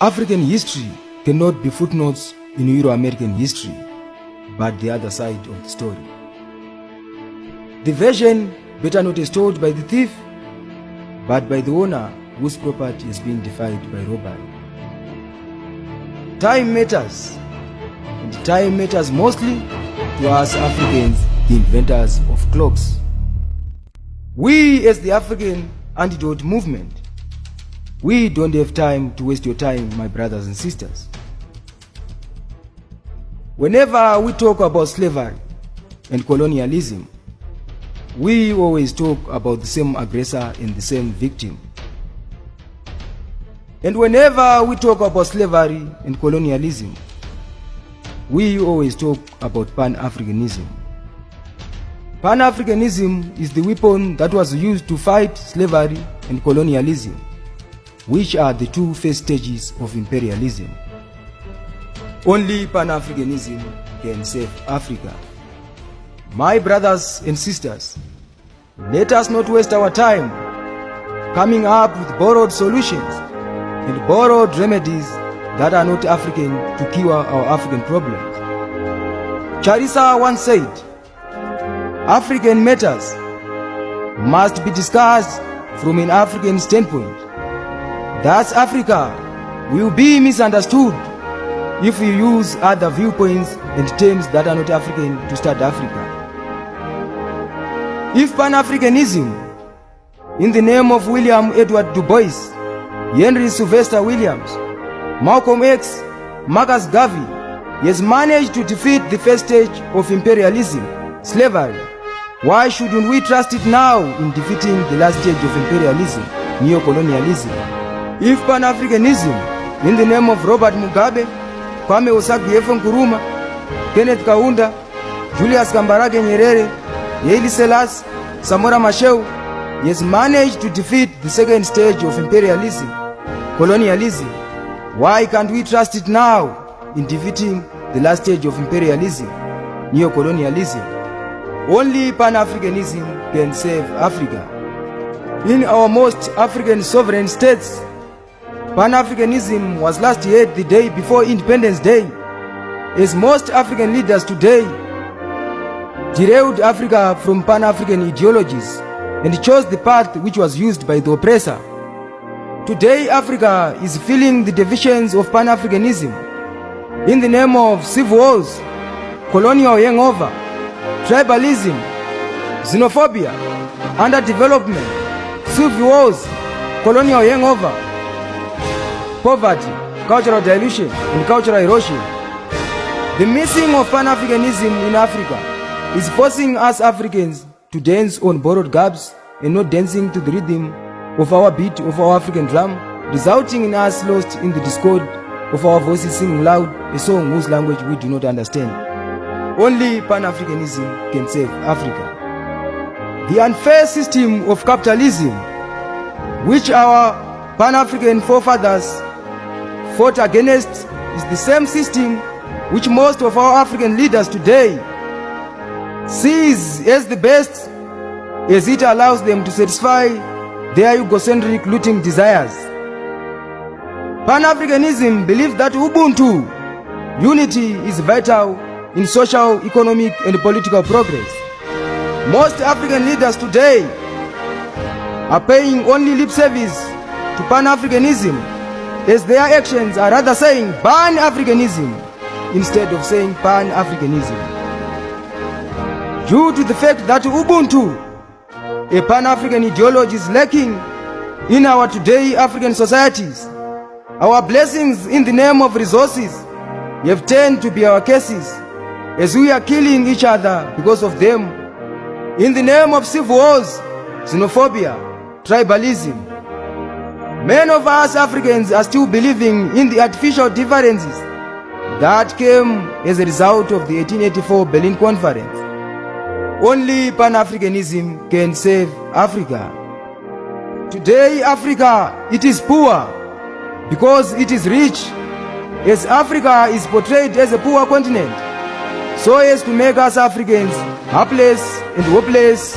African history cannot be footnotes in Euro-American history, but the other side of the story. The version better not is told by the thief, but by the owner whose property has been defiled by robbery. Time matters, and time matters mostly to us Africans, the inventors of clocks. We as the African Antidote Movement, we don't have time to waste your time, my brothers and sisters. Whenever we talk about slavery and colonialism, we always talk about the same aggressor and the same victim. And whenever we talk about slavery and colonialism, we always talk about Pan-Africanism. Pan-Africanism is the weapon that was used to fight slavery and colonialism, which are the two first stages of imperialism. Only Pan-Africanism can save Africa. My brothers and sisters, let us not waste our time coming up with borrowed solutions and borrowed remedies that are not African to cure our African problems. Charissa once said, African matters must be discussed from an African standpoint. Thus Africa will be misunderstood if we use other viewpoints and terms that are not African to start Africa. If Pan-Africanism, in the name of William Edward Du Bois, Henry Sylvester Williams, Malcolm X, Marcus Garvey, has managed to defeat the first stage of imperialism, slavery, why shouldn't we trust it now in defeating the last stage of imperialism, neo-colonialism? If Pan-Africanism, in the name of Robert Mugabe, Kwame Osagie-Nkrumah, Nkrumah, Kenneth Kaunda, Julius Kambarage Nyerere, Haile Selassie, Samora Machel, has managed to defeat the second stage of imperialism, colonialism, why can't we trust it now in defeating the last stage of imperialism, neo-colonialism? Only Pan-Africanism can save Africa. In our most African sovereign states, Pan-Africanism was last heard the day before Independence Day, as most African leaders today derailed Africa from Pan-African ideologies and chose the path which was used by the oppressor. Today Africa is feeling the divisions of Pan-Africanism in the name of civil wars, colonial hangover, tribalism, xenophobia, underdevelopment, civil wars, colonial hangover, poverty, cultural dilution, and cultural erosion. The missing of Pan-Africanism in Africa is forcing us Africans to dance on borrowed gaps and not dancing to the rhythm of our beat of our African drum, resulting in us lost in the discord of our voices singing loud a song whose language we do not understand. Only Pan-Africanism can save Africa. The unfair system of capitalism, which our Pan-African forefathers fought against, is the same system which most of our African leaders today sees as the best, as it allows them to satisfy their egocentric looting desires. Pan-Africanism believes that Ubuntu, unity, is vital in social, economic, and political progress. Most African leaders today are paying only lip service to Pan-Africanism, as their actions are rather saying Pan-Africanism instead of saying Pan-Africanism. Due to the fact that Ubuntu, a Pan-African ideology, is lacking in our today African societies, our blessings in the name of resources have turned to be our cases, as we are killing each other because of them, in the name of civil wars, xenophobia, tribalism. Many of us Africans are still believing in the artificial differences that came as a result of the 1884 Berlin Conference. Only Pan-Africanism can save Africa. Today Africa, it is poor because it is rich, as Africa is portrayed as a poor continent, so as to make us Africans helpless and hopeless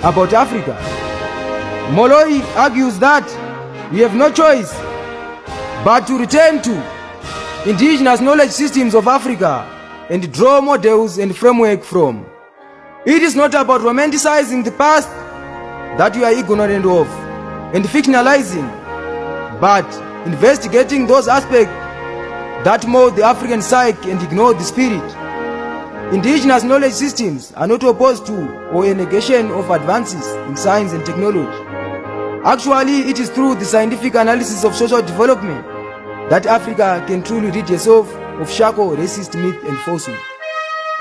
about Africa. Moloi argues that we have no choice but to return to indigenous knowledge systems of Africa and draw models and framework from. It is not about romanticizing the past that we are ignorant of and fictionalizing, but investigating those aspects that mold the African psyche and ignore the spirit. Indigenous knowledge systems are not opposed to or a negation of advances in science and technology. Actually, it is through the scientific analysis of social development that Africa can truly rid itself of shackle, racist myth and falsehood.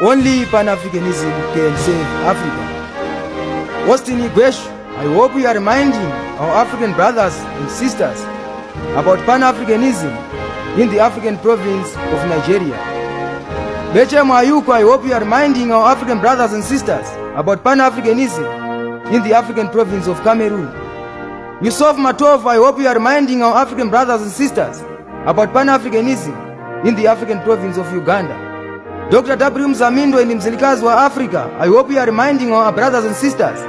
Only Pan-Africanism can save Africa. Austin Igwesh, I hope we are reminding our African brothers and sisters about Pan-Africanism in the African province of Nigeria. Beche Mayuko, I hope we are reminding our African brothers and sisters about Pan-Africanism in the African province of Cameroon. Yusuf Matov, I hope we are reminding our African brothers and sisters about Pan-Africanism in the African province of Uganda. Dr. W. Mzamindo and Mzilikazi wa Africa, I hope we are reminding our brothers and sisters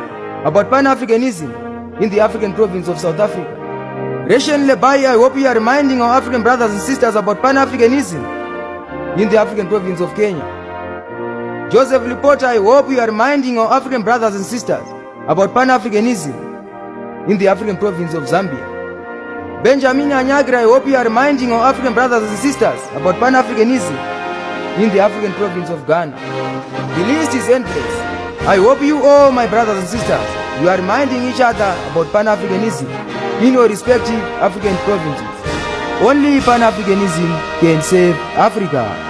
about Pan-Africanism in the African province of South Africa. Rachel Lebai, I hope we are reminding our African brothers and sisters about Pan-Africanism in the African province of Kenya. Joseph Lipota, I hope we are reminding our African brothers and sisters about Pan-Africanism in the African province of Zambia. Benjamin Anyagra, I hope we are reminding our African brothers and sisters about Pan-Africanism in the African province of Ghana. The list is endless. I hope you all, my brothers and sisters, you are reminding each other about Pan-Africanism in your respective African provinces. Only Pan-Africanism can save Africa.